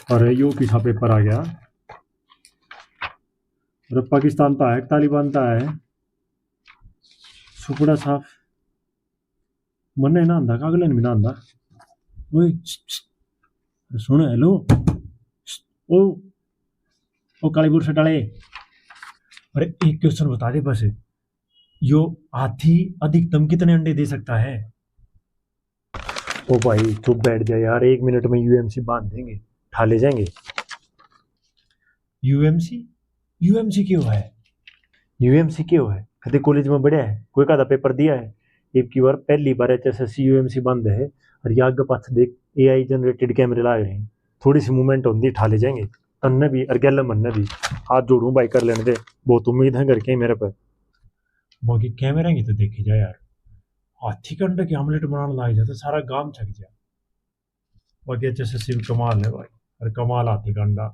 और यो पीछा पेपर आ गया। और पाकिस्तान तो है, तालिबान तो है, सुपड़ा साफ मन है ना आंदा, कागलन भी ना आंदा। ओए सुन, हेलो, ओ ओ कालीपुर से डाले। अरे एक क्वेश्चन बता दे बस, यो हाथी अधिकतम कितने अंडे दे सकता है? ओ भाई चुप बैठ जा यार, 1 मिनट में यूएमसी बांध देंगे, उठा ले जाएंगे। यूएमसी? यूएमसी क्यों है? यूएमसी क्यों है? कभी कॉलेज में बढ़िया है, कोई का पेपर दिया है? एक की बार पहली बार एचएसएससी यूएमसी बंद है। और ये आगे पास देख, एआई जनरेटेड कैमरे लाए रहे हैं, थोड़ी सी मूवमेंट होती ठा ले जाएंगे। तन्ने भी और गैल मन भी हाथ जोड़ू भाई, कर लेने दे, बहुत उम्मीद है करके मेरे पर। बाकी कैमरा की तो देखी जाए यार, हाथी के अंडे की आमलेट बनाने लग जाए तो सारा गांव छक जाए। बाकी एचएसएससी कमाल है भाई, और कमाल हाथी का अंडा।